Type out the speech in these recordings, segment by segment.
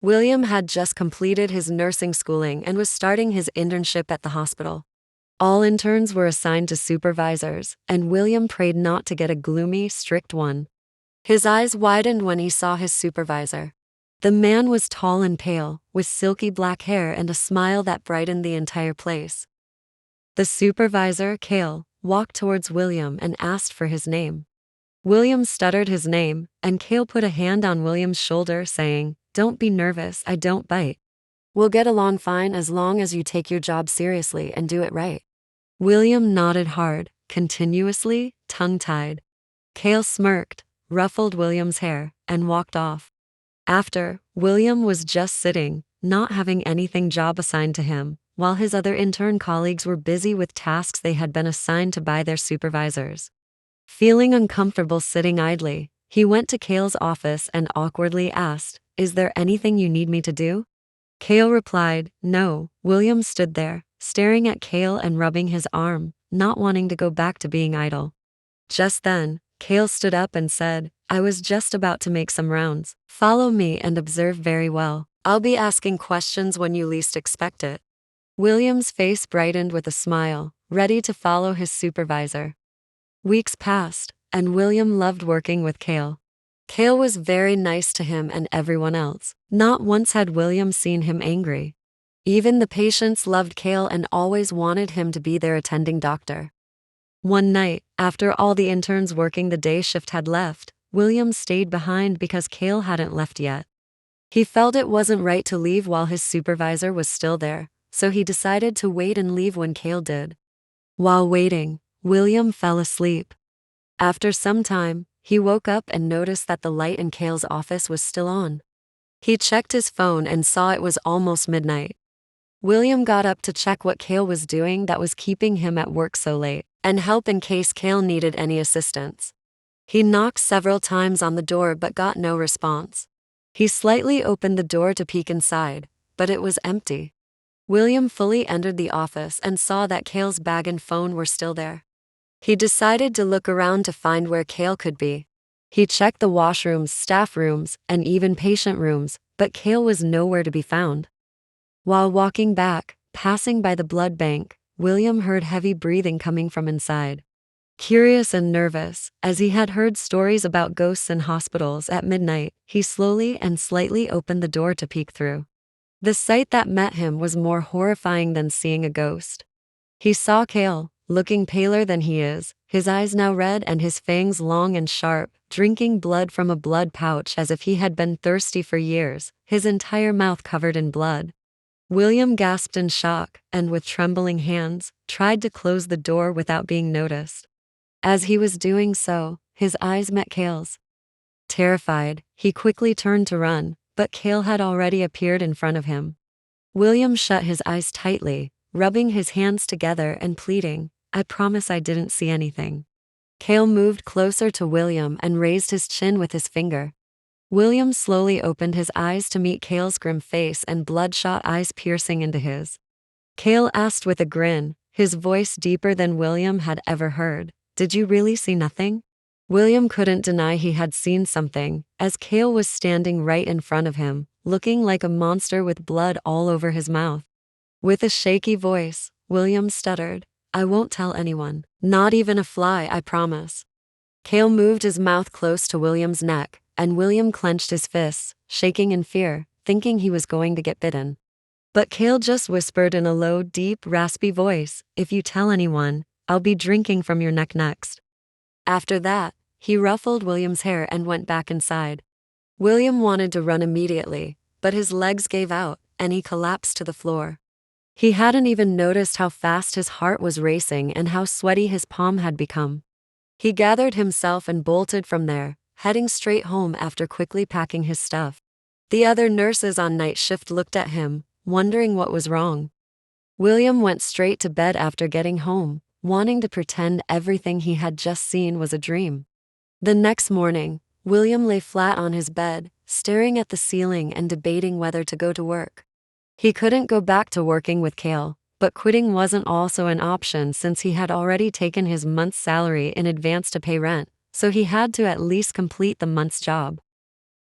William had just completed his nursing schooling and was starting his internship at the hospital. All interns were assigned to supervisors, and William prayed not to get a gloomy, strict one. His eyes widened when he saw his supervisor. The man was tall and pale, with silky black hair and a smile that brightened the entire place. The supervisor, Cale, walked towards William and asked for his name. William stuttered his name, and Cale put a hand on William's shoulder, saying, "Don't be nervous, I don't bite. We'll get along fine as long as you take your job seriously and do it right." William nodded hard, continuously, tongue-tied. Cale smirked, ruffled William's hair, and walked off. After, William was just sitting, not having anything job assigned to him, while his other intern colleagues were busy with tasks they had been assigned to by their supervisors. Feeling uncomfortable sitting idly, he went to Cale's office and awkwardly asked, "Is there anything you need me to do?" Cale replied, "No." William stood there, staring at Cale and rubbing his arm, not wanting to go back to being idle. Just then, Cale stood up and said, "I was just about to make some rounds. Follow me and observe very well. I'll be asking questions when you least expect it." William's face brightened with a smile, ready to follow his supervisor. Weeks passed, and William loved working with Cale. Cale was very nice to him and everyone else. Not once had William seen him angry. Even the patients loved Cale and always wanted him to be their attending doctor. One night, after all the interns working the day shift had left, William stayed behind because Cale hadn't left yet. He felt it wasn't right to leave while his supervisor was still there, so he decided to wait and leave when Cale did. While waiting, William fell asleep. After some time, he woke up and noticed that the light in Cale's office was still on. He checked his phone and saw it was almost midnight. William got up to check what Cale was doing that was keeping him at work so late, and help in case Cale needed any assistance. He knocked several times on the door but got no response. He slightly opened the door to peek inside, but it was empty. William fully entered the office and saw that Cale's bag and phone were still there. He decided to look around to find where Cale could be. He checked the washrooms, staff rooms, and even patient rooms, but Cale was nowhere to be found. While walking back, passing by the blood bank, William heard heavy breathing coming from inside. Curious and nervous, as he had heard stories about ghosts in hospitals at midnight, he slowly and slightly opened the door to peek through. The sight that met him was more horrifying than seeing a ghost. He saw Cale, looking paler than he is, his eyes now red and his fangs long and sharp, drinking blood from a blood pouch as if he had been thirsty for years, his entire mouth covered in blood. William gasped in shock and, with trembling hands, tried to close the door without being noticed. As he was doing so, his eyes met Cale's. Terrified, he quickly turned to run, but Cale had already appeared in front of him. William shut his eyes tightly, rubbing his hands together and pleading, "I promise I didn't see anything." Cale moved closer to William and raised his chin with his finger. William slowly opened his eyes to meet Cale's grim face and bloodshot eyes piercing into his. Cale asked with a grin, his voice deeper than William had ever heard, "Did you really see nothing?" William couldn't deny he had seen something, as Cale was standing right in front of him, looking like a monster with blood all over his mouth. With a shaky voice, William stuttered, "I won't tell anyone. Not even a fly, I promise." Cale moved his mouth close to William's neck, and William clenched his fists, shaking in fear, thinking he was going to get bitten. But Cale just whispered in a low, deep, raspy voice, "If you tell anyone, I'll be drinking from your neck next." After that, he ruffled William's hair and went back inside. William wanted to run immediately, but his legs gave out, and he collapsed to the floor. He hadn't even noticed how fast his heart was racing and how sweaty his palm had become. He gathered himself and bolted from there, heading straight home after quickly packing his stuff. The other nurses on night shift looked at him, wondering what was wrong. William went straight to bed after getting home, wanting to pretend everything he had just seen was a dream. The next morning, William lay flat on his bed, staring at the ceiling and debating whether to go to work. He couldn't go back to working with Cale, but quitting wasn't also an option since he had already taken his month's salary in advance to pay rent, so he had to at least complete the month's job.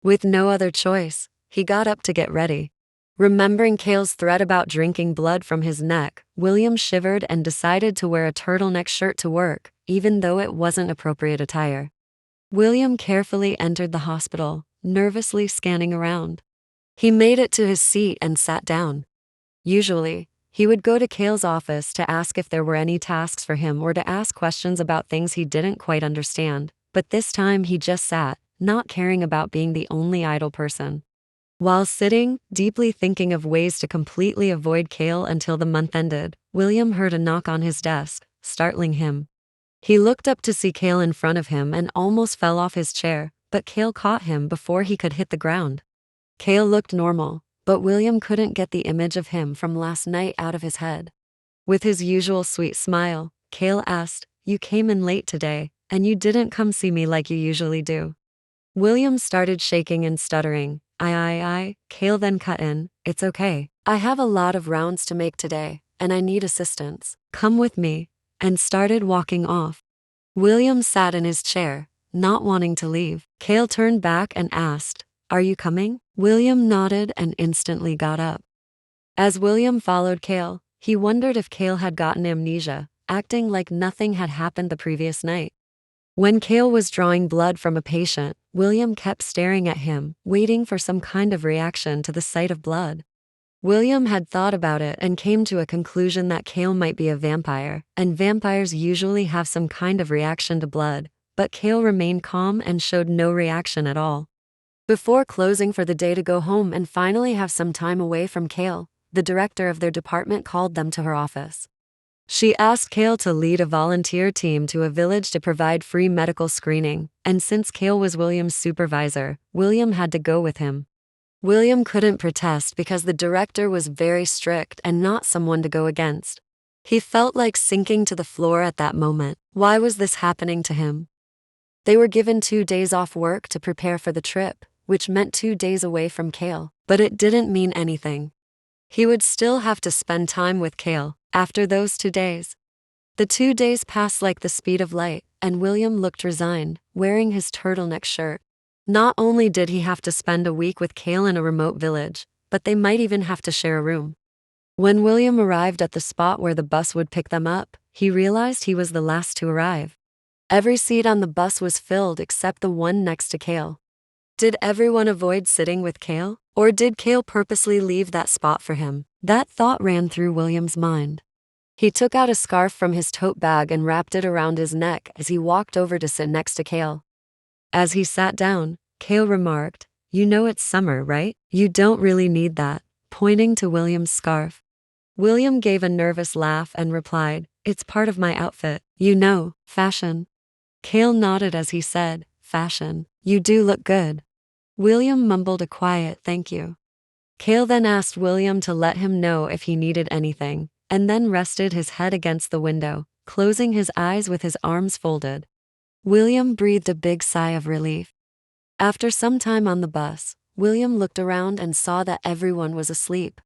With no other choice, He got up to get ready. Remembering Kale's threat about drinking blood from his neck, William shivered and decided to wear a turtleneck shirt to work, even though it wasn't appropriate attire. William carefully entered the hospital, nervously scanning around. He made it to his seat and sat down. Usually, he would go to Kale's office to ask if there were any tasks for him or to ask questions about things he didn't quite understand, but this time he just sat, not caring about being the only idle person. While sitting, deeply thinking of ways to completely avoid Kale until the month ended, William heard a knock on his desk, startling him. He looked up to see Kale in front of him and almost fell off his chair, but Kale caught him before he could hit the ground. Kale looked normal, but William couldn't get the image of him from last night out of his head. With his usual sweet smile, Kale asked, "You came in late today, and you didn't come see me like you usually do." William started shaking and stuttering. Kale then cut in, "It's okay. I have a lot of rounds to make today, and I need assistance. Come with me," and started walking off. William sat in his chair, not wanting to leave. Kale turned back and asked, "Are you coming?" William nodded and instantly got up. As William followed Kale, he wondered if Kale had gotten amnesia, acting like nothing had happened the previous night. When Kale was drawing blood from a patient, William kept staring at him, waiting for some kind of reaction to the sight of blood. William had thought about it and came to a conclusion that Kale might be a vampire, and vampires usually have some kind of reaction to blood, but Kale remained calm and showed no reaction at all. Before closing for the day to go home and finally have some time away from Kale, the director of their department called them to her office. She asked Kale to lead a volunteer team to a village to provide free medical screening, and since Kale was William's supervisor, William had to go with him. William couldn't protest because the director was very strict and not someone to go against. He felt like sinking to the floor at that moment. Why was this happening to him? They were given 2 days off work to prepare for the trip, which meant 2 days away from Kale, but it didn't mean anything. He would still have to spend time with Kale after those 2 days. The 2 days passed like the speed of light, and William looked resigned, wearing his turtleneck shirt. Not only did he have to spend a week with Kale in a remote village, but they might even have to share a room. When William arrived at the spot where the bus would pick them up, he realized he was the last to arrive. Every seat on the bus was filled except the one next to Kale. Did everyone avoid sitting with Kale? Or did Kale purposely leave that spot for him? That thought ran through William's mind. He took out a scarf from his tote bag and wrapped it around his neck as he walked over to sit next to Kale. As he sat down, Kale remarked, "You know it's summer, right? You don't really need that," pointing to William's scarf. William gave a nervous laugh and replied, "It's part of my outfit. You know, fashion." Kale nodded as he said, "Fashion. You do look good." William mumbled a quiet thank you. Kale then asked William to let him know if he needed anything, and then rested his head against the window, closing his eyes with his arms folded. William breathed a big sigh of relief. After some time on the bus, William looked around and saw that everyone was asleep.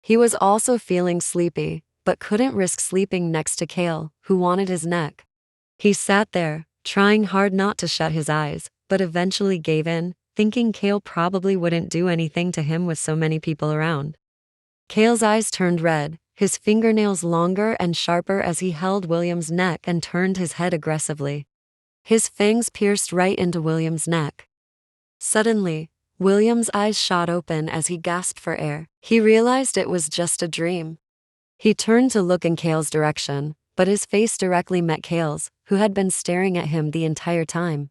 He was also feeling sleepy, but couldn't risk sleeping next to Kale, who wanted his neck. He sat there, trying hard not to shut his eyes, but eventually gave in, thinking Kale probably wouldn't do anything to him with so many people around. Kale's eyes turned red, his fingernails longer and sharper as he held William's neck and turned his head aggressively. His fangs pierced right into William's neck. Suddenly, William's eyes shot open as he gasped for air. He realized it was just a dream. He turned to look in Kale's direction, but his face directly met Kale's, who had been staring at him the entire time.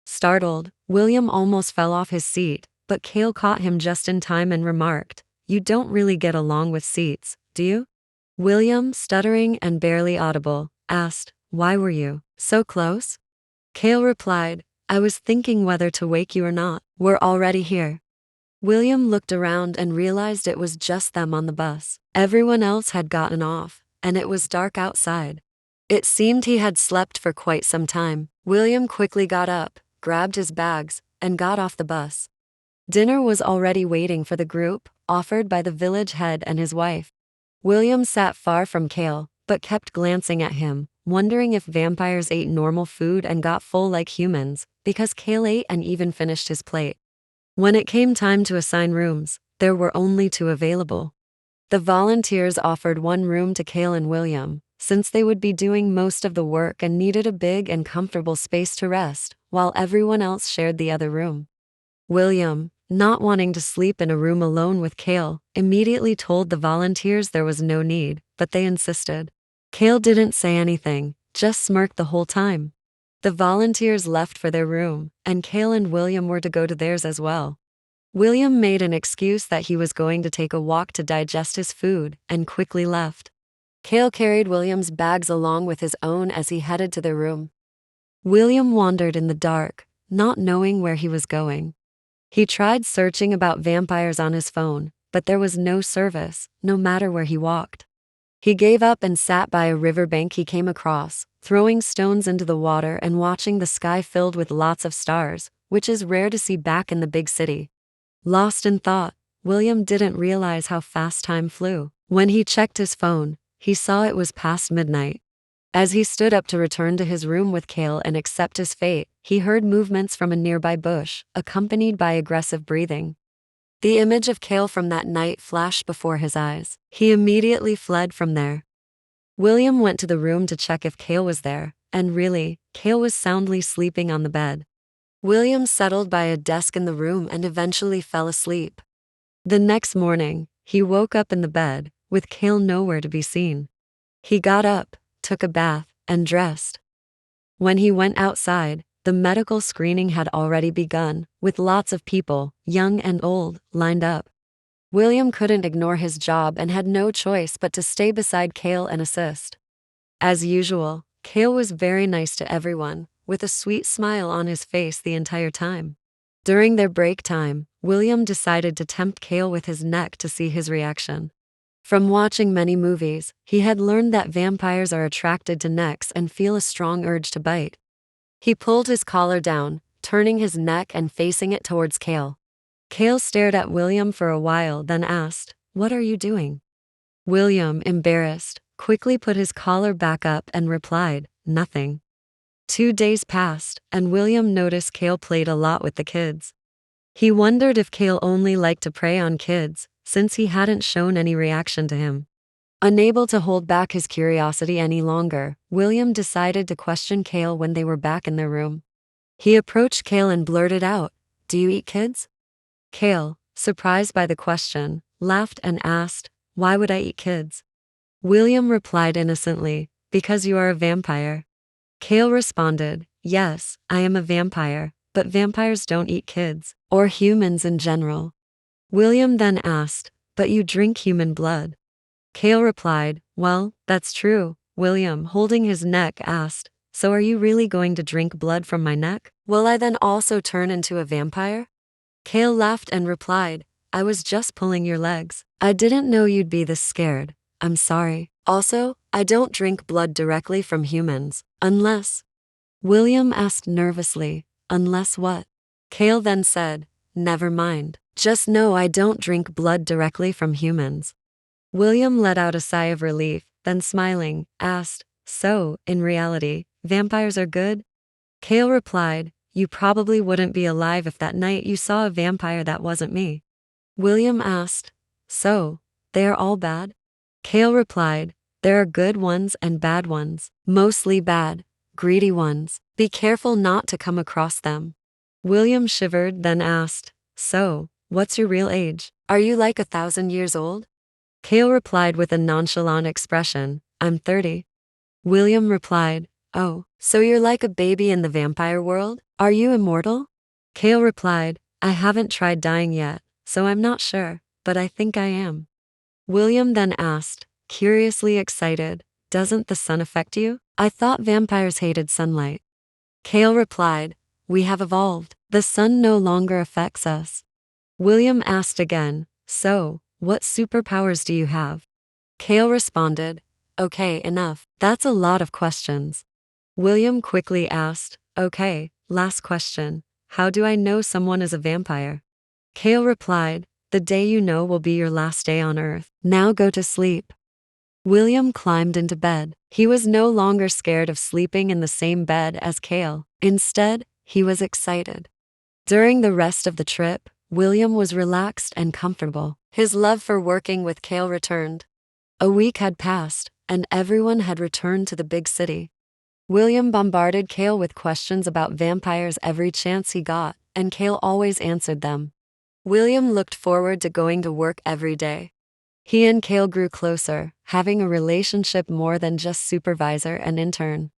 Startled, William almost fell off his seat, but Kale caught him just in time and remarked, "You don't really get along with seats, do you?" William, stuttering and barely audible, asked, "Why were you so close?" Kale replied, "I was thinking whether to wake you or not. We're already here." William looked around and realized it was just them on the bus. Everyone else had gotten off, and it was dark outside. It seemed he had slept for quite some time. William quickly got up, grabbed his bags, and got off the bus. Dinner was already waiting for the group, offered by the village head and his wife. William sat far from Kale, but kept glancing at him, wondering if vampires ate normal food and got full like humans, because Kale ate and even finished his plate. When it came time to assign rooms, there were only 2 available. The volunteers offered one room to Cale and William, since they would be doing most of the work and needed a big and comfortable space to rest, while everyone else shared the other room. William, not wanting to sleep in a room alone with Cale, immediately told the volunteers there was no need, but they insisted. Cale didn't say anything, just smirked the whole time. The volunteers left for their room, and Cale and William were to go to theirs as well. William made an excuse that he was going to take a walk to digest his food, and quickly left. Cale carried William's bags along with his own as he headed to their room. William wandered in the dark, not knowing where he was going. He tried searching about vampires on his phone, but there was no service, no matter where he walked. He gave up and sat by a riverbank he came across, throwing stones into the water and watching the sky filled with lots of stars, which is rare to see back in the big city. Lost in thought, William didn't realize how fast time flew. When he checked his phone, he saw it was past midnight. As he stood up to return to his room with Cale and accept his fate, he heard movements from a nearby bush, accompanied by aggressive breathing. The image of Cale from that night flashed before his eyes. He immediately fled from there. William went to the room to check if Cale was there, and really, Cale was soundly sleeping on the bed. William settled by a desk in the room and eventually fell asleep. The next morning, he woke up in the bed, with Cale nowhere to be seen. He got up, took a bath, and dressed. When he went outside, the medical screening had already begun, with lots of people, young and old, lined up. William couldn't ignore his job and had no choice but to stay beside Cale and assist. As usual, Cale was very nice to everyone, with a sweet smile on his face the entire time. During their break time, William decided to tempt Cale with his neck to see his reaction. From watching many movies, he had learned that vampires are attracted to necks and feel a strong urge to bite. He pulled his collar down, turning his neck and facing it towards Cale. Cale stared at William for a while, then asked, "What are you doing?" William, embarrassed, quickly put his collar back up and replied, "Nothing." 2 days passed, and William noticed Cale played a lot with the kids. He wondered if Cale only liked to prey on kids, since he hadn't shown any reaction to him. Unable to hold back his curiosity any longer, William decided to question Cale when they were back in their room. He approached Cale and blurted out, "Do you eat kids?" Cale, surprised by the question, laughed and asked, "Why would I eat kids?" William replied innocently, "Because you are a vampire." Cale responded, "Yes, I am a vampire, but vampires don't eat kids, or humans in general." William then asked, "But you drink human blood?" Cale replied, "Well, that's true." William, holding his neck, asked, "So are you really going to drink blood from my neck? Will I then also turn into a vampire?" Cale laughed and replied, "I was just pulling your legs. I didn't know you'd be this scared. I'm sorry. Also, I don't drink blood directly from humans, unless—" William asked nervously, "Unless what?" Cale then said, "Never mind. Just know I don't drink blood directly from humans." William let out a sigh of relief, then smiling, asked, "So, in reality, vampires are good?" Cale replied, "You probably wouldn't be alive if that night you saw a vampire that wasn't me." William asked, "So, they are all bad?" Cale replied, "There are good ones and bad ones, mostly bad, greedy ones. Be careful not to come across them." William shivered, then asked, "So, what's your real age? Are you like 1,000 years old?" Cale replied with a nonchalant expression, "I'm 30. William replied, "Oh, so you're like a baby in the vampire world? Are you immortal?" Cale replied, "I haven't tried dying yet, so I'm not sure, but I think I am." William then asked, curiously excited, "Doesn't the sun affect you? I thought vampires hated sunlight." Cale replied, "We have evolved. The sun no longer affects us." William asked again, "So, what superpowers do you have?" Cale responded, "Okay, enough. That's a lot of questions." William quickly asked, "Okay, last question. How do I know someone is a vampire?" Cale replied, "The day you know will be your last day on Earth. Now go to sleep." William climbed into bed. He was no longer scared of sleeping in the same bed as Cale. Instead, he was excited. During the rest of the trip, William was relaxed and comfortable. His love for working with Cale returned. A week had passed, and everyone had returned to the big city. William bombarded Cale with questions about vampires every chance he got, and Cale always answered them. William looked forward to going to work every day. He and Cale grew closer, having a relationship more than just supervisor and intern.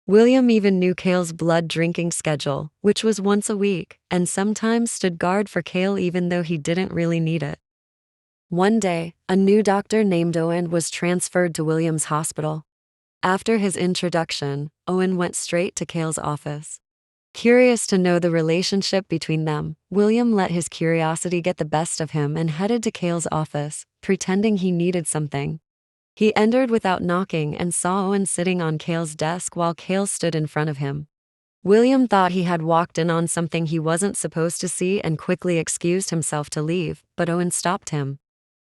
William even knew Cale's blood drinking schedule, which was once a week, and sometimes stood guard for Cale even though he didn't really need it. One day, a new doctor named Owen was transferred to William's hospital. After his introduction, Owen went straight to Cale's office. Curious to know the relationship between them, William let his curiosity get the best of him and headed to Cale's office, pretending he needed something. He entered without knocking and saw Owen sitting on Cale's desk while Cale stood in front of him. William thought he had walked in on something he wasn't supposed to see and quickly excused himself to leave, but Owen stopped him.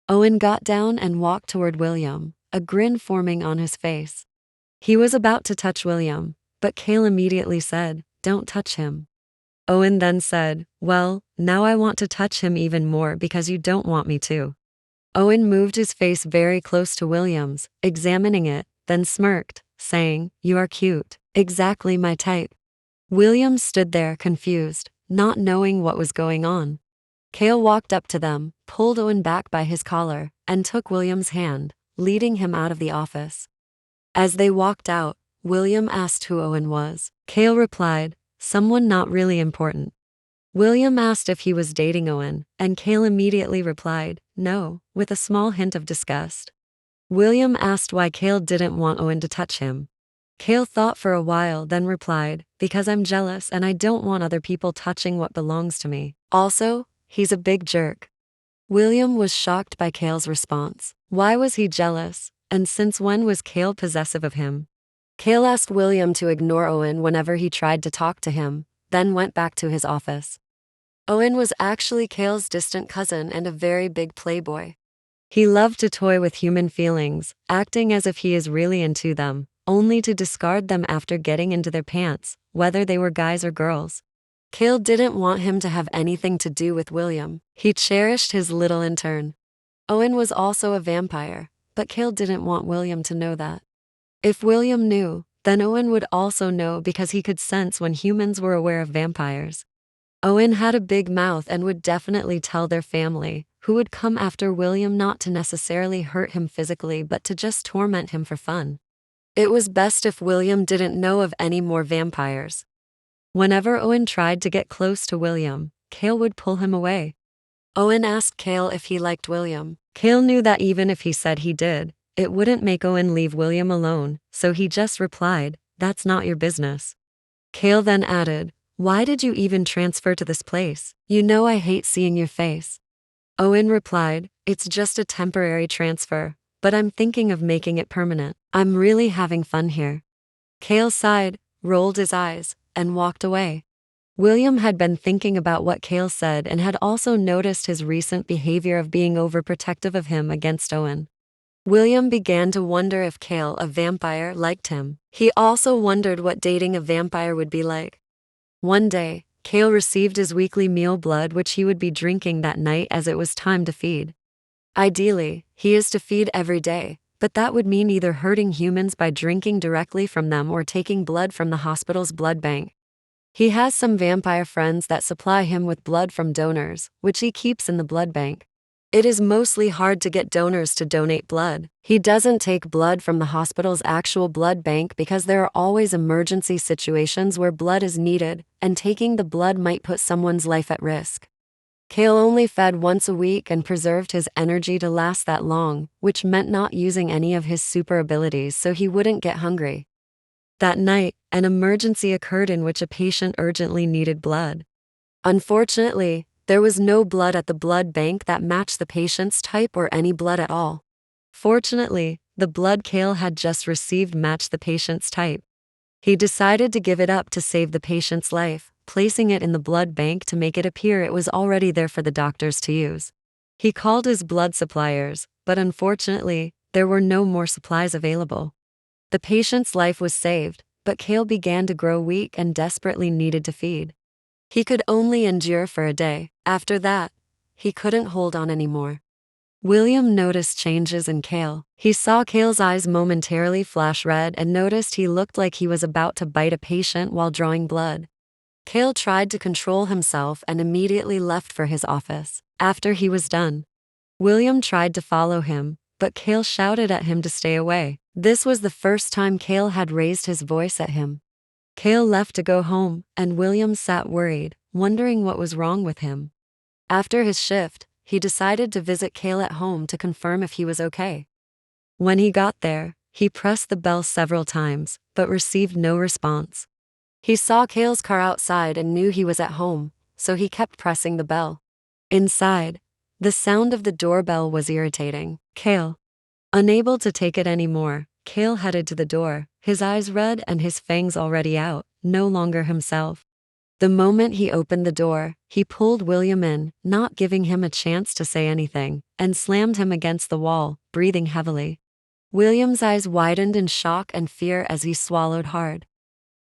Owen got down and walked toward William, a grin forming on his face. He was about to touch William, but Cale immediately said, "Don't touch him." Owen then said, "Well, now I want to touch him even more because you don't want me to." Owen moved his face very close to William's, examining it, then smirked, saying, "You are cute. Exactly my type." William stood there confused, not knowing what was going on. Cale walked up to them, pulled Owen back by his collar, and took William's hand, leading him out of the office. As they walked out, William asked who Owen was. Cale replied, "Someone not really important." William asked if he was dating Owen, and Cale immediately replied, "No," with a small hint of disgust. William asked why Cale didn't want Owen to touch him. Cale thought for a while, then replied, "Because I'm jealous and I don't want other people touching what belongs to me. Also, he's a big jerk." William was shocked by Cale's response. Why was he jealous, and since when was Cale possessive of him? Cale asked William to ignore Owen whenever he tried to talk to him, then went back to his office. Owen was actually Cale's distant cousin and a very big playboy. He loved to toy with human feelings, acting as if he is really into them, only to discard them after getting into their pants, whether they were guys or girls. Cale didn't want him to have anything to do with William. He cherished his little intern. Owen was also a vampire, but Cale didn't want William to know that. If William knew, then Owen would also know because he could sense when humans were aware of vampires. Owen had a big mouth and would definitely tell their family, who would come after William not to necessarily hurt him physically but to just torment him for fun. It was best if William didn't know of any more vampires. Whenever Owen tried to get close to William, Cale would pull him away. Owen asked Cale if he liked William. Cale knew that even if he said he did, it wouldn't make Owen leave William alone, so he just replied, "That's not your business." Cale then added, "Why did you even transfer to this place? You know I hate seeing your face." Owen replied, "It's just a temporary transfer, but I'm thinking of making it permanent. I'm really having fun here." Cale sighed, rolled his eyes, and walked away. William had been thinking about what Cale said and had also noticed his recent behavior of being overprotective of him against Owen. William began to wonder if Cale, a vampire, liked him. He also wondered what dating a vampire would be like. One day, Cale received his weekly meal blood which he would be drinking that night as it was time to feed. Ideally, he is to feed every day, but that would mean either hurting humans by drinking directly from them or taking blood from the hospital's blood bank. He has some vampire friends that supply him with blood from donors, which he keeps in the blood bank. It is mostly hard to get donors to donate blood. He doesn't take blood from the hospital's actual blood bank because there are always emergency situations where blood is needed, and taking the blood might put someone's life at risk. Cale only fed once a week and preserved his energy to last that long, which meant not using any of his super abilities so he wouldn't get hungry. That night, an emergency occurred in which a patient urgently needed blood. Unfortunately, there was no blood at the blood bank that matched the patient's type or any blood at all. Fortunately, the blood Cale had just received matched the patient's type. He decided to give it up to save the patient's life, placing it in the blood bank to make it appear it was already there for the doctors to use. He called his blood suppliers, but unfortunately, there were no more supplies available. The patient's life was saved, but Cale began to grow weak and desperately needed to feed. He could only endure for a day. After that, he couldn't hold on anymore. William noticed changes in Cale. He saw Cale's eyes momentarily flash red and noticed he looked like he was about to bite a patient while drawing blood. Cale tried to control himself and immediately left for his office. After he was done, William tried to follow him, but Cale shouted at him to stay away. This was the first time Cale had raised his voice at him. Cale left to go home, and William sat worried, wondering what was wrong with him. After his shift, he decided to visit Cale at home to confirm if he was okay. When he got there, he pressed the bell several times, but received no response. He saw Cale's car outside and knew he was at home, so he kept pressing the bell. Inside, the sound of the doorbell was irritating. Cale. Unable to take it anymore, Cale headed to the door, his eyes red and his fangs already out, no longer himself. The moment he opened the door, he pulled William in, not giving him a chance to say anything, and slammed him against the wall, breathing heavily. William's eyes widened in shock and fear as he swallowed hard.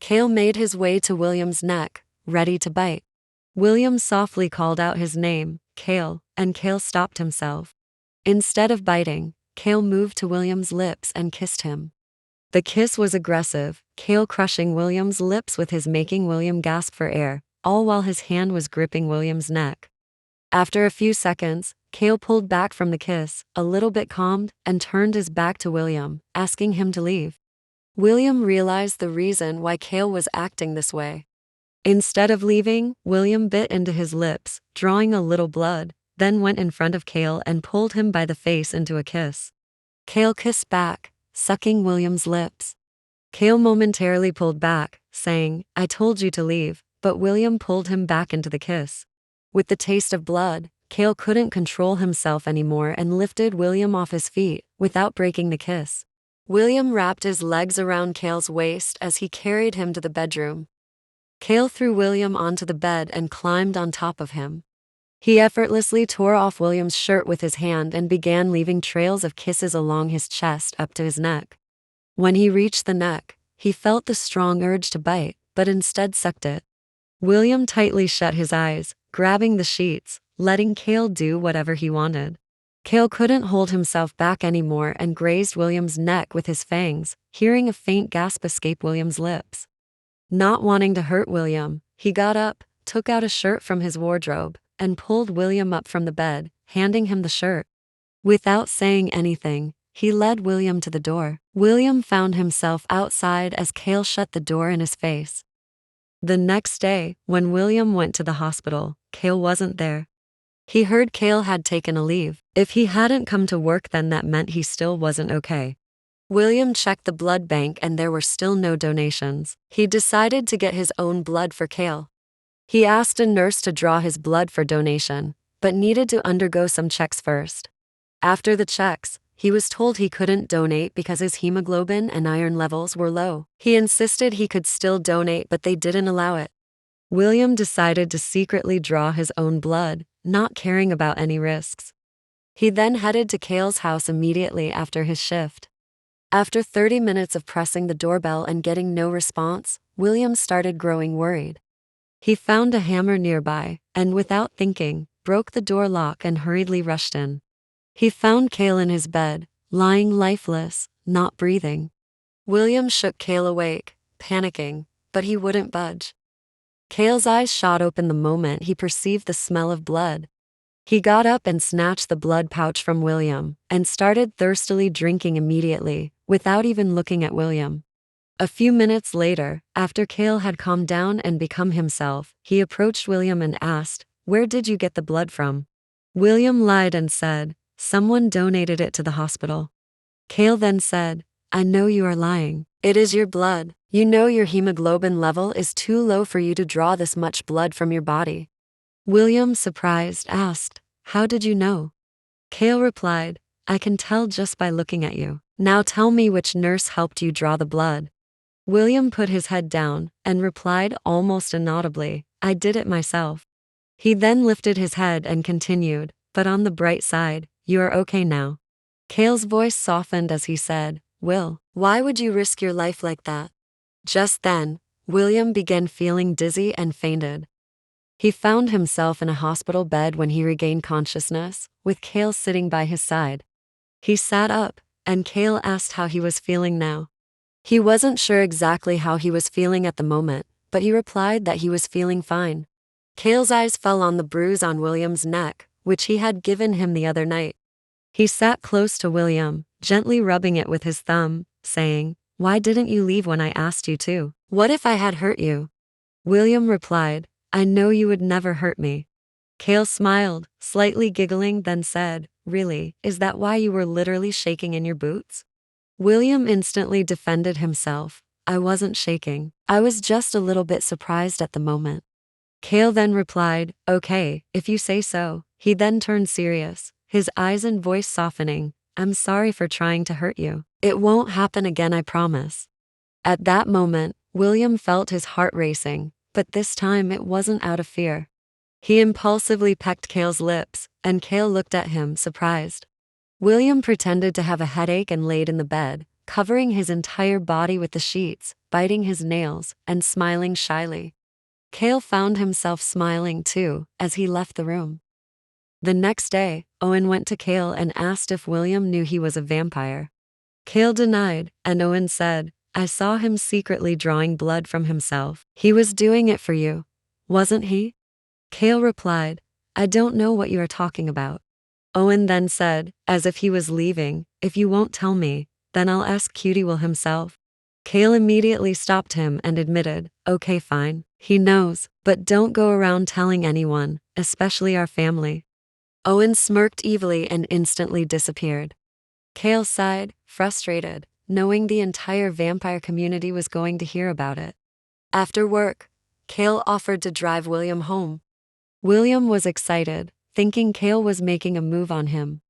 Cale made his way to William's neck, ready to bite. William softly called out his name, Cale, and Cale stopped himself. Instead of biting, Cale moved to William's lips and kissed him. The kiss was aggressive, Cale crushing William's lips with his making William gasp for air, all while his hand was gripping William's neck. After a few seconds, Cale pulled back from the kiss, a little bit calmed, and turned his back to William, asking him to leave. William realized the reason why Cale was acting this way. Instead of leaving, William bit into his lips, drawing a little blood, then went in front of Cale and pulled him by the face into a kiss. Cale kissed back, sucking William's lips. Cale momentarily pulled back, saying, "I told you to leave," but William pulled him back into the kiss. With the taste of blood, Cale couldn't control himself anymore and lifted William off his feet, without breaking the kiss. William wrapped his legs around Cale's waist as he carried him to the bedroom. Cale threw William onto the bed and climbed on top of him. He effortlessly tore off William's shirt with his hand and began leaving trails of kisses along his chest up to his neck. When he reached the neck, he felt the strong urge to bite, but instead sucked it. William tightly shut his eyes, grabbing the sheets, letting Cale do whatever he wanted. Cale couldn't hold himself back anymore and grazed William's neck with his fangs, hearing a faint gasp escape William's lips. Not wanting to hurt William, he got up, took out a shirt from his wardrobe, and pulled William up from the bed, handing him the shirt. Without saying anything, he led William to the door. William found himself outside as Cale shut the door in his face. The next day, when William went to the hospital, Cale wasn't there. He heard Cale had taken a leave. If he hadn't come to work, then that meant he still wasn't okay. William checked the blood bank and there were still no donations. He decided to get his own blood for Cale. He asked a nurse to draw his blood for donation, but needed to undergo some checks first. After the checks, he was told he couldn't donate because his hemoglobin and iron levels were low. He insisted he could still donate, but they didn't allow it. William decided to secretly draw his own blood, not caring about any risks. He then headed to Cale's house immediately after his shift. After 30 minutes of pressing the doorbell and getting no response, William started growing worried. He found a hammer nearby, and without thinking, broke the door lock and hurriedly rushed in. He found Cale in his bed, lying lifeless, not breathing. William shook Cale awake, panicking, but he wouldn't budge. Cale's eyes shot open the moment he perceived the smell of blood. He got up and snatched the blood pouch from William, and started thirstily drinking immediately, without even looking at William. A few minutes later, after Cale had calmed down and become himself, he approached William and asked, "Where did you get the blood from?" William lied and said, "Someone donated it to the hospital." Cale then said, "I know you are lying. It is your blood. You know your hemoglobin level is too low for you to draw this much blood from your body." William, surprised, asked, "How did you know?" Cale replied, "I can tell just by looking at you. Now tell me which nurse helped you draw the blood." William put his head down and replied almost inaudibly, "I did it myself." He then lifted his head and continued, "But on the bright side, you are okay now." Cale's voice softened as he said, "Will, why would you risk your life like that?" Just then, William began feeling dizzy and fainted. He found himself in a hospital bed when he regained consciousness, with Cale sitting by his side. He sat up, and Cale asked how he was feeling now. He wasn't sure exactly how he was feeling at the moment, but he replied that he was feeling fine. Cale's eyes fell on the bruise on William's neck, which he had given him the other night. He sat close to William, gently rubbing it with his thumb, saying, "Why didn't you leave when I asked you to? What if I had hurt you?" William replied, "I know you would never hurt me." Cale smiled, slightly giggling, then said, "Really, is that why you were literally shaking in your boots?" William instantly defended himself. "I wasn't shaking. I was just a little bit surprised at the moment." Cale then replied, "Okay, if you say so." He then turned serious, his eyes and voice softening. "I'm sorry for trying to hurt you. It won't happen again, I promise." At that moment, William felt his heart racing, but this time it wasn't out of fear. He impulsively pecked Cale's lips, and Cale looked at him, surprised. William pretended to have a headache and laid in the bed, covering his entire body with the sheets, biting his nails, and smiling shyly. Cale found himself smiling too, as he left the room. The next day, Owen went to Cale and asked if William knew he was a vampire. Cale denied, and Owen said, "I saw him secretly drawing blood from himself. He was doing it for you, wasn't he?" Cale replied, "I don't know what you are talking about." Owen then said, as if he was leaving, "If you won't tell me, then I'll ask Cutie Will himself." Cale immediately stopped him and admitted, "Okay, fine. He knows, but don't go around telling anyone, especially our family." Owen smirked evilly and instantly disappeared. Cale sighed, frustrated, knowing the entire vampire community was going to hear about it. After work, Cale offered to drive William home. William was excited, thinking Cale was making a move on him.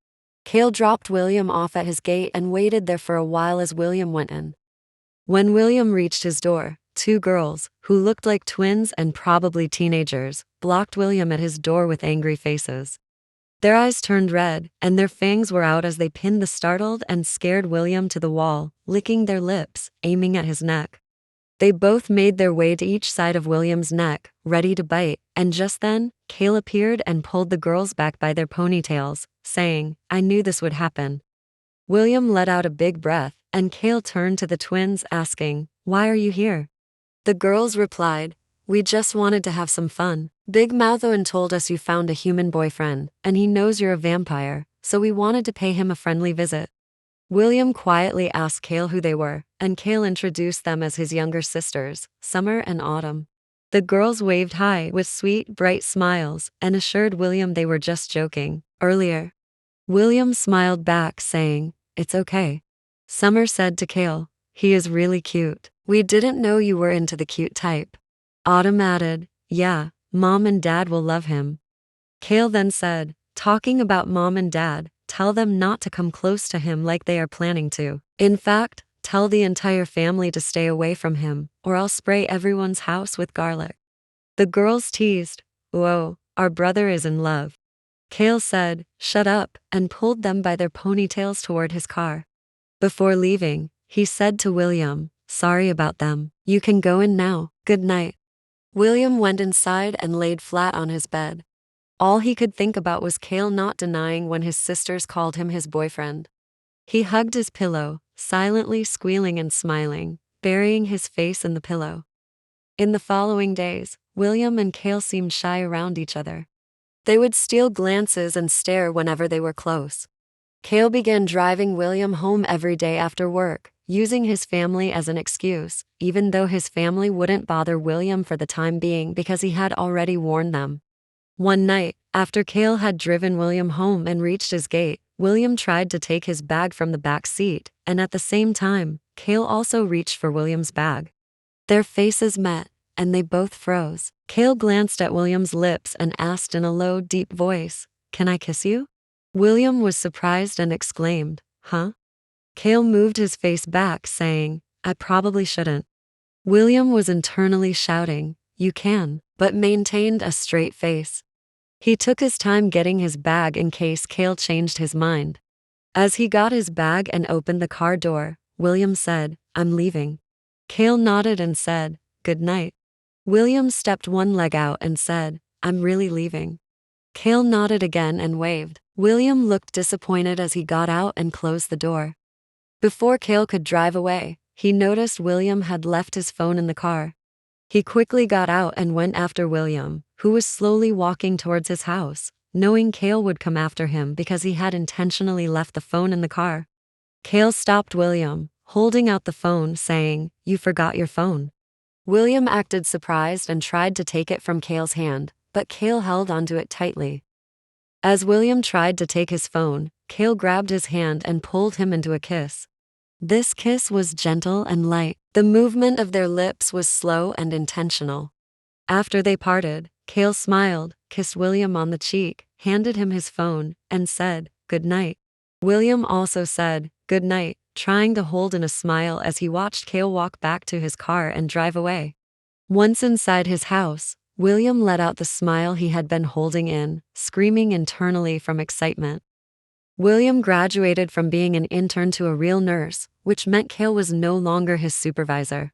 Cale dropped William off at his gate and waited there for a while as William went in. When William reached his door, two girls, who looked like twins and probably teenagers, blocked William at his door with angry faces. Their eyes turned red, and their fangs were out as they pinned the startled and scared William to the wall, licking their lips, aiming at his neck. They both made their way to each side of William's neck, ready to bite, and just then, Cale appeared and pulled the girls back by their ponytails, saying, "I knew this would happen." William let out a big breath, and Cale turned to the twins asking, "Why are you here?" The girls replied, "We just wanted to have some fun. Big Mouth Owen told us you found a human boyfriend, and he knows you're a vampire, so we wanted to pay him a friendly visit." William quietly asked Cale who they were, and Cale introduced them as his younger sisters, Summer and Autumn. The girls waved hi with sweet, bright smiles and assured William they were just joking. Earlier, William smiled back, saying, "It's okay." Summer said to Cale, "He is really cute. We didn't know you were into the cute type." Autumn added, "Yeah, Mom and Dad will love him." Cale then said, "Talking about Mom and Dad, tell them not to come close to him like they are planning to. In fact, tell the entire family to stay away from him, or I'll spray everyone's house with garlic." The girls teased, "Whoa, our brother is in love." Cale said, "Shut up," and pulled them by their ponytails toward his car. Before leaving, he said to William, "Sorry about them. You can go in now. Good night." William went inside and laid flat on his bed. All he could think about was Cale not denying when his sisters called him his boyfriend. He hugged his pillow, silently squealing and smiling, burying his face in the pillow. In the following days, William and Cale seemed shy around each other. They would steal glances and stare whenever they were close. Cale began driving William home every day after work, using his family as an excuse, even though his family wouldn't bother William for the time being because he had already warned them. One night, after Cale had driven William home and reached his gate, William tried to take his bag from the back seat, and at the same time, Cale also reached for William's bag. Their faces met, and they both froze. Cale glanced at William's lips and asked in a low, deep voice, "Can I kiss you?" William was surprised and exclaimed, "Huh?" Cale moved his face back, saying, "I probably shouldn't." William was internally shouting, "You can," but maintained a straight face. He took his time getting his bag in case Cale changed his mind. As he got his bag and opened the car door, William said, "I'm leaving." Cale nodded and said, "Good night." William stepped one leg out and said, I'm really leaving. Cale nodded again and waved. William looked disappointed as he got out and closed the door. Before Cale could drive away, he noticed William had left his phone in the car. He quickly got out and went after William, who was slowly walking towards his house, knowing Cale would come after him because he had intentionally left the phone in the car. Cale stopped William, holding out the phone, saying, "You forgot your phone." William acted surprised and tried to take it from Cale's hand, but Cale held onto it tightly. As William tried to take his phone, Cale grabbed his hand and pulled him into a kiss. This kiss was gentle and light. The movement of their lips was slow and intentional. After they parted, Cale smiled, kissed William on the cheek, handed him his phone, and said, "Good night." William also said, "Good night," trying to hold in a smile as he watched Cale walk back to his car and drive away. Once inside his house, William let out the smile he had been holding in, screaming internally from excitement. William graduated from being an intern to a real nurse, which meant Cale was no longer his supervisor.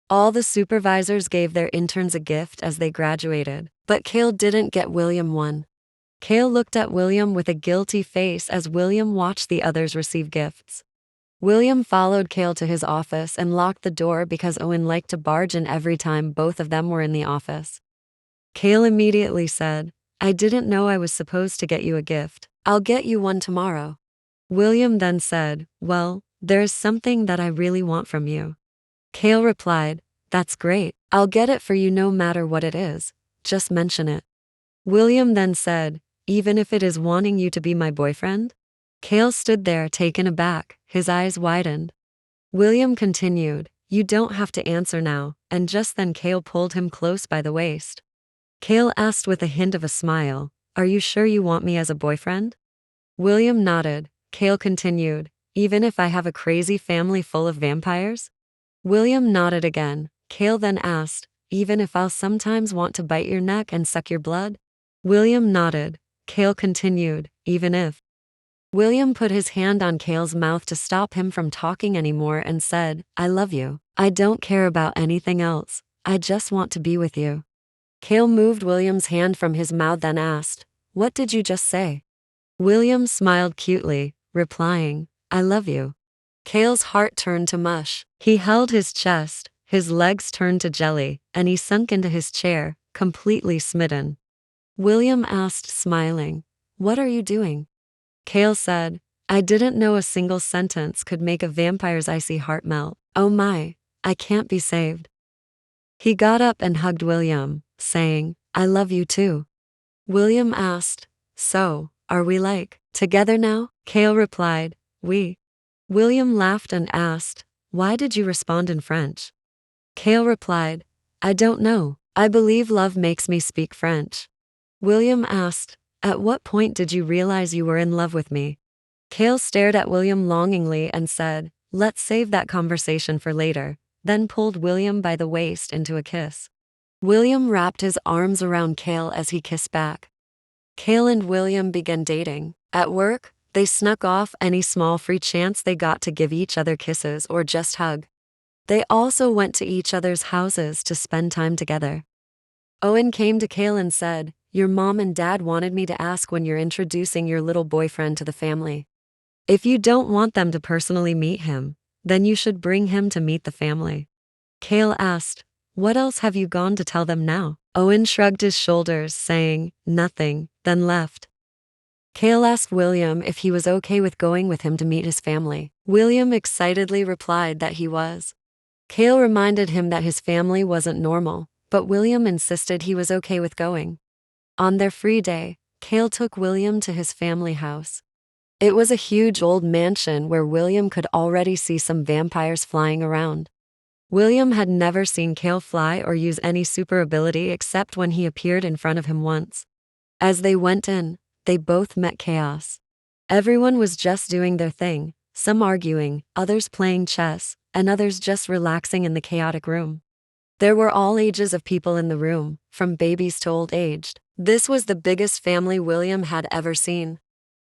All the supervisors gave their interns a gift as they graduated, but Cale didn't get William one. Cale looked at William with a guilty face as William watched the others receive gifts. William followed Cale to his office and locked the door because Owen liked to barge in every time both of them were in the office. Cale immediately said, "I didn't know I was supposed to get you a gift. I'll get you one tomorrow." William then said, "Well, there's something that I really want from you." Cale replied, "That's great. I'll get it for you no matter what it is. Just mention it." William then said, "Even if it is wanting you to be my boyfriend?" Cale stood there taken aback, his eyes widened. William continued, "You don't have to answer now," and just then Cale pulled him close by the waist. Cale asked with a hint of a smile, "Are you sure you want me as a boyfriend?" William nodded. Cale continued, "Even if I have a crazy family full of vampires?" William nodded again. Cale then asked, "Even if I'll sometimes want to bite your neck and suck your blood?" William nodded. Cale continued, "Even if." William put his hand on Cale's mouth to stop him from talking anymore and said, "I love you. I don't care about anything else. I just want to be with you." Cale moved William's hand from his mouth then asked, "What did you just say?" William smiled cutely, replying, "I love you." Cale's heart turned to mush. He held his chest, his legs turned to jelly, and he sunk into his chair, completely smitten. William asked, smiling, "What are you doing?" Cale said, "I didn't know a single sentence could make a vampire's icy heart melt. Oh my, I can't be saved." He got up and hugged William, saying, "I love you too." William asked, "So, are we like, together now?" Cale replied, "We." William laughed and asked, "Why did you respond in French?" Cale replied, "I don't know. I believe love makes me speak French." William asked, "At what point did you realize you were in love with me?" Cale stared at William longingly and said, "Let's save that conversation for later," then pulled William by the waist into a kiss. William wrapped his arms around Cale as he kissed back. Cale and William began dating. At work, they snuck off any small free chance they got to give each other kisses or just hug. They also went to each other's houses to spend time together. Owen came to Cale and said, "Your mom and dad wanted me to ask when you're introducing your little boyfriend to the family. If you don't want them to personally meet him, then you should bring him to meet the family." Cale asked, "What else have you gone to tell them now?" Owen shrugged his shoulders, saying, "Nothing," then left. Cale asked William if he was okay with going with him to meet his family. William excitedly replied that he was. Cale reminded him that his family wasn't normal, but William insisted he was okay with going. On their free day, Cale took William to his family house. It was a huge old mansion where William could already see some vampires flying around. William had never seen Cale fly or use any super ability except when he appeared in front of him once. As they went in, they both met chaos. Everyone was just doing their thing, some arguing, others playing chess, and others just relaxing in the chaotic room. There were all ages of people in the room, from babies to old-aged. This was the biggest family William had ever seen.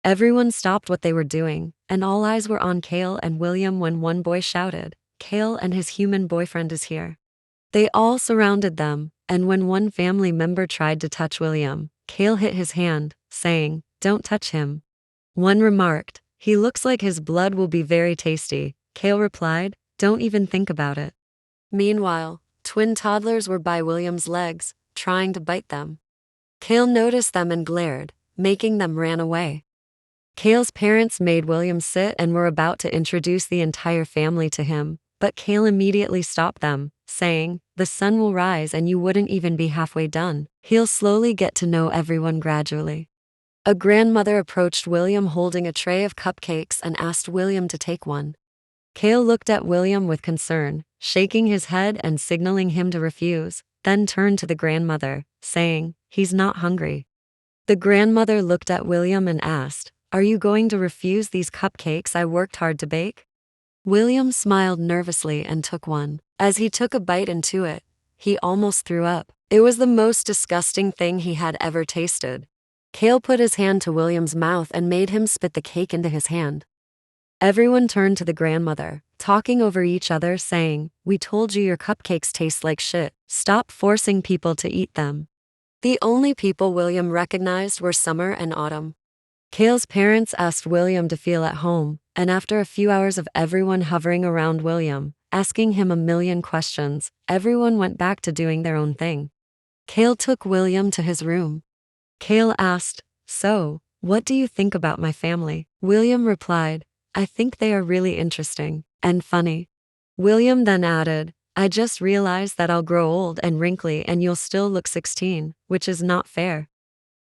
Everyone stopped what they were doing, and all eyes were on Cale and William when one boy shouted, "Cale and his human boyfriend is here." They all surrounded them, and when one family member tried to touch William, Cale hit his hand, saying, "Don't touch him." One remarked, "He looks like his blood will be very tasty." Cale replied, "Don't even think about it." Meanwhile, twin toddlers were by William's legs, trying to bite them. Cale noticed them and glared, making them ran away. Cale's parents made William sit and were about to introduce the entire family to him, but Cale immediately stopped them, saying, "The sun will rise and you wouldn't even be halfway done. He'll slowly get to know everyone gradually." A grandmother approached William holding a tray of cupcakes and asked William to take one. Cale looked at William with concern, shaking his head and signaling him to refuse, then turned to the grandmother, saying, "He's not hungry." The grandmother looked at William and asked, "Are you going to refuse these cupcakes I worked hard to bake?" William smiled nervously and took one. As he took a bite into it, he almost threw up. It was the most disgusting thing he had ever tasted. Cale put his hand to William's mouth and made him spit the cake into his hand. Everyone turned to the grandmother, talking over each other, saying, "We told you your cupcakes taste like shit. Stop forcing people to eat them." The only people William recognized were Summer and Autumn. Cale's parents asked William to feel at home, and after a few hours of everyone hovering around William, asking him a million questions, everyone went back to doing their own thing. Cale took William to his room. Cale asked, "So, what do you think about my family?" William replied, "I think they are really interesting and funny." William then added, "I just realized that I'll grow old and wrinkly and you'll still look 16, which is not fair."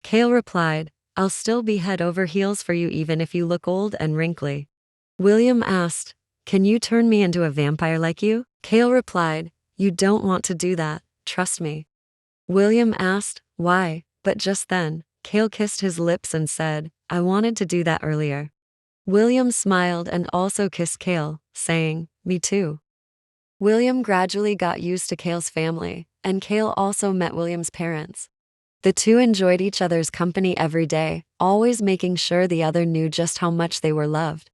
Cale replied, "I'll still be head over heels for you even if you look old and wrinkly." William asked, "Can you turn me into a vampire like you?" Cale replied, "You don't want to do that, trust me." William asked, "Why?" But just then, Cale kissed his lips and said, "I wanted to do that earlier." William smiled and also kissed Cale, saying, "Me too." William gradually got used to Cale's family, and Cale also met William's parents. The two enjoyed each other's company every day, always making sure the other knew just how much they were loved.